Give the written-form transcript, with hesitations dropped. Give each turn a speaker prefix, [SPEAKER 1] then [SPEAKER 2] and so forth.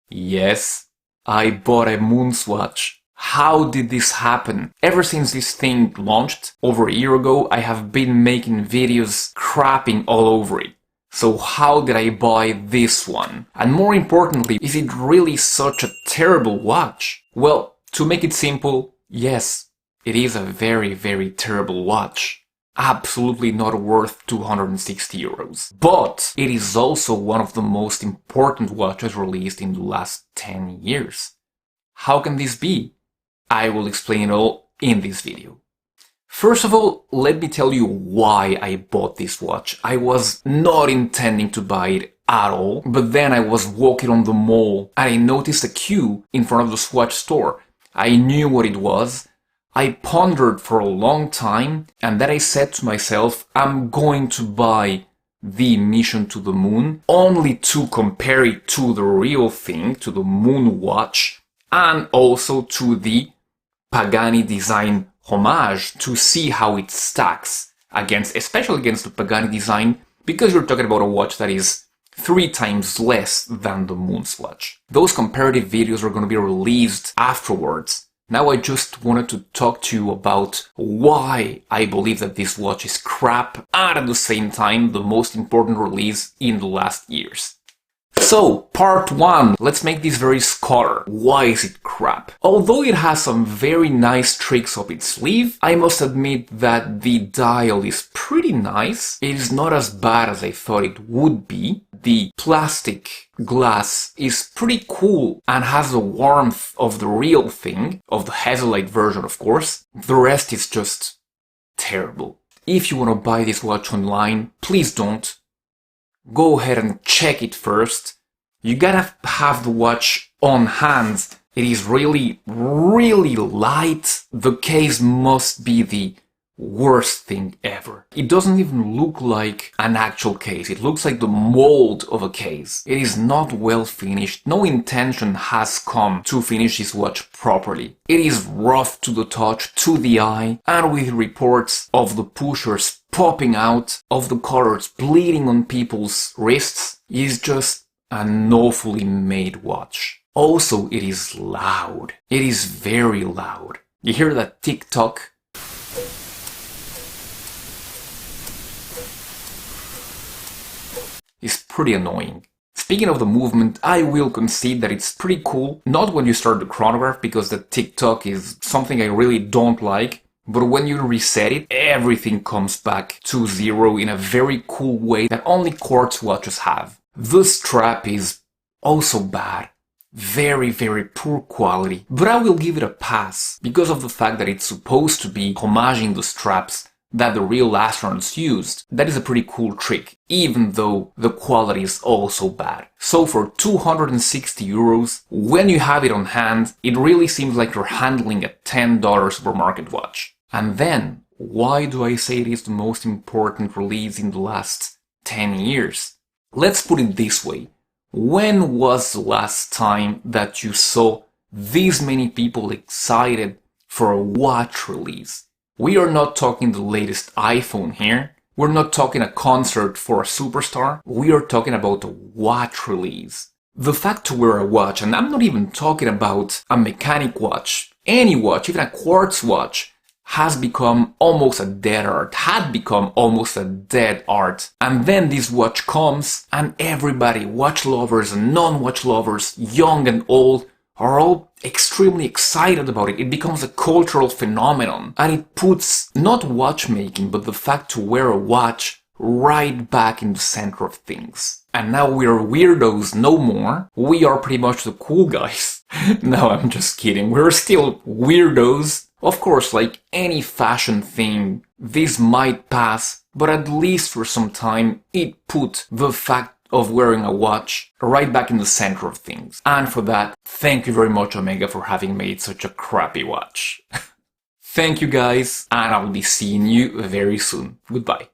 [SPEAKER 1] Yes, I bought a MoonSwatch. How did this happen? Ever since this thing launched over a year ago, I have been making videos crapping all over it. So how did I buy this one? And more importantly, is it really such a terrible watch? Well, to make it simple, yes, it is a very, very terrible watch. Absolutely not worth 260 euros. But it is also one of the most important watches released in the last 10 years. How can this be? I will explain it all in this video. First of all, let me tell you why I bought this watch. I was not intending to buy it at all, but then I was walking on the mall and I noticed a queue in front of the Swatch store. I knew what it was. I pondered for a long time and then I said to myself, I'm going to buy the Mission to the Moon only to compare it to the real thing, to the Moonwatch, and also to the Pagani Design homage to see how it stacks against, especially against the Pagani Design, because you're talking about a watch that is 3 times less than the MoonSwatch. Those comparative videos are going to be released afterwards. Now I just wanted to talk to you about why I believe that this watch is crap and at the same time the most important release in the last years. So, part 1, let's make this very scholar. Why is it crap? Although it has some very nice tricks up its sleeve, I must admit that the dial is pretty nice. It is not as bad as I thought it would be. The plastic glass is pretty cool and has the warmth of the real thing, of the Hazelite version of course. The rest is just terrible. If you want to buy this watch online, please don't. Go ahead and check it first. You gotta have the watch on hand. It is really, really light. The case must be the worst thing ever. It doesn't even look like an actual case. It looks like the mold of a case. It is not well finished. No intention has come to finish this watch properly. It is rough to the touch, to the eye, and with reports of the pushers popping out, of the colors bleeding on people's wrists, is just an awfully made watch. Also, it is loud. It is very loud. You hear that tick-tock? It's pretty annoying. Speaking of the movement, I will concede that it's pretty cool. Not when you start the chronograph, because the tick-tock is something I really don't like. But when you reset it, everything comes back to 0 in a very cool way that only quartz watches have. The strap is also bad. Very, very poor quality. But I will give it a pass because of the fact that it's supposed to be homaging the straps that the real astronauts used. That is a pretty cool trick, even though the quality is also bad. So for 260 euros, when you have it on hand, it really seems like you're handling a $10 supermarket watch. And then, why do I say it is the most important release in the last 10 years? Let's put it this way. When was the last time that you saw this many people excited for a watch release? We are not talking the latest iPhone here. We're not talking a concert for a superstar. We are talking about a watch release. The fact to wear a watch, and I'm not even talking about a mechanic watch, any watch, even a quartz watch, has become almost a dead art, had become almost a dead art. And then this watch comes and everybody, watch lovers and non-watch lovers, young and old, are all extremely excited about it. It becomes a cultural phenomenon and it puts not watchmaking but the fact to wear a watch right back in the center of things. And now we are weirdos no more. We are pretty much the cool guys. No, I'm just kidding. We're still weirdos. Of course, like any fashion thing, this might pass, but at least for some time it put the fact of wearing a watch right back in the center of things. And for that, thank you very much Omega for having made such a crappy watch. Thank you guys, and I'll be seeing you very soon. Goodbye.